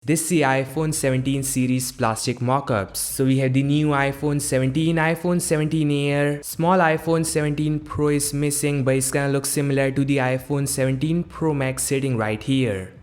This is the iPhone 17 series plastic mock-ups. So we have the new iPhone 17, iPhone 17 Air, small iPhone 17 Pro is missing, but it's gonna look similar to the iPhone 17 Pro Max sitting right here.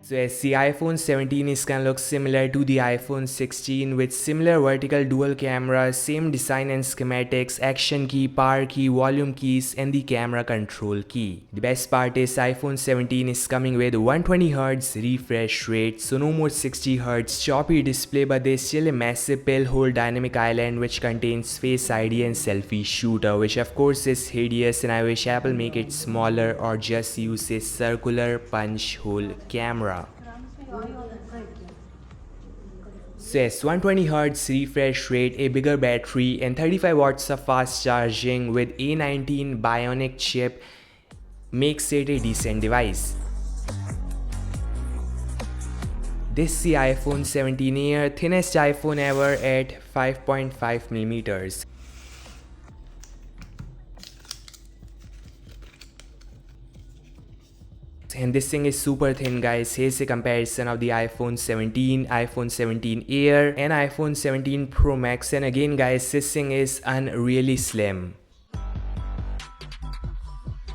So as the iPhone 17 is gonna look similar to the iPhone 16 with similar vertical dual cameras, same design and schematics, action key, power key, volume keys and the camera control key. The best part is iPhone 17 is coming with 120Hz refresh rate, so no more 60Hz choppy display, but there's still a massive pill hole dynamic island which contains Face ID and selfie shooter, which of course is hideous, and I wish Apple make it smaller or just use a circular punch hole camera. So yes, 120Hz refresh rate, a bigger battery and 35 watts of fast charging with A19 Bionic chip makes it a decent device. This is the iPhone 17 Air, thinnest iPhone ever at 5.5mm. And this thing is super thin, guys. Here's a comparison of the iPhone 17, iPhone 17 Air and iPhone 17 Pro Max, and again guys, this thing is unreally slim.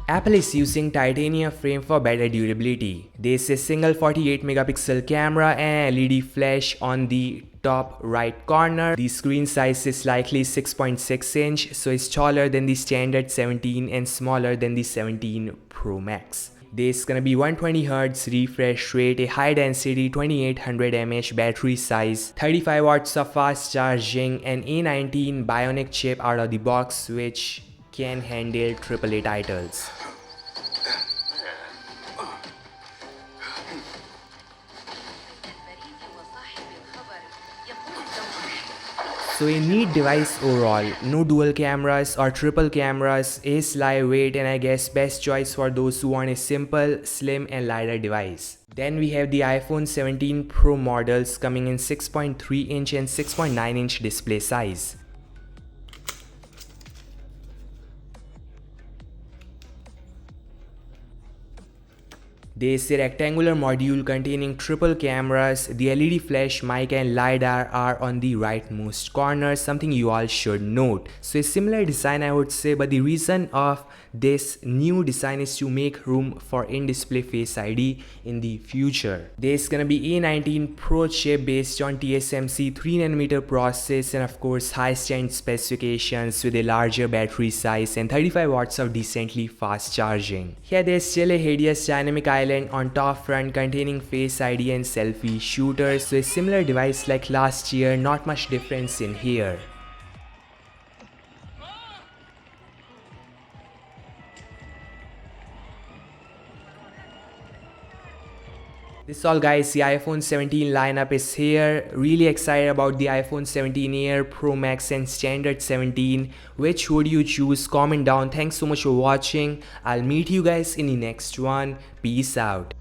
Apple is using titanium frame for better durability. There's a single 48 megapixel camera and LED flash on the top right corner. The screen size is slightly 6.6 inch, so it's taller than the standard 17 and smaller than the 17 Pro Max. There's gonna be 120Hz refresh rate, a high density 2800 mAh battery size, 35 watts of fast charging, and A19 Bionic chip out of the box which can handle AAA titles. So a neat device overall, no dual cameras or triple cameras, is lightweight, and I guess best choice for those who want a simple, slim and lighter device. Then we have the iPhone 17 Pro models coming in 6.3 inch and 6.9 inch display size. There's a rectangular module containing triple cameras. The LED flash, mic and LiDAR are on the rightmost corner, something you all should note. So a similar design I would say, but the reason of this new design is to make room for in-display Face ID in the future. There's gonna be A19 Pro chip based on TSMC 3nm process and of course high stand specifications with a larger battery size and 35 watts of decently fast charging. Here there's still a hideous dynamic island on top front containing Face ID and selfie shooters, so a similar device like last year, not much difference in here. This is all guys, the iPhone 17 lineup is here. Really excited about the iPhone 17 Air, Pro Max and standard 17. Which would you choose? Comment down. Thanks so much for watching. I'll meet you guys in the next one. Peace out.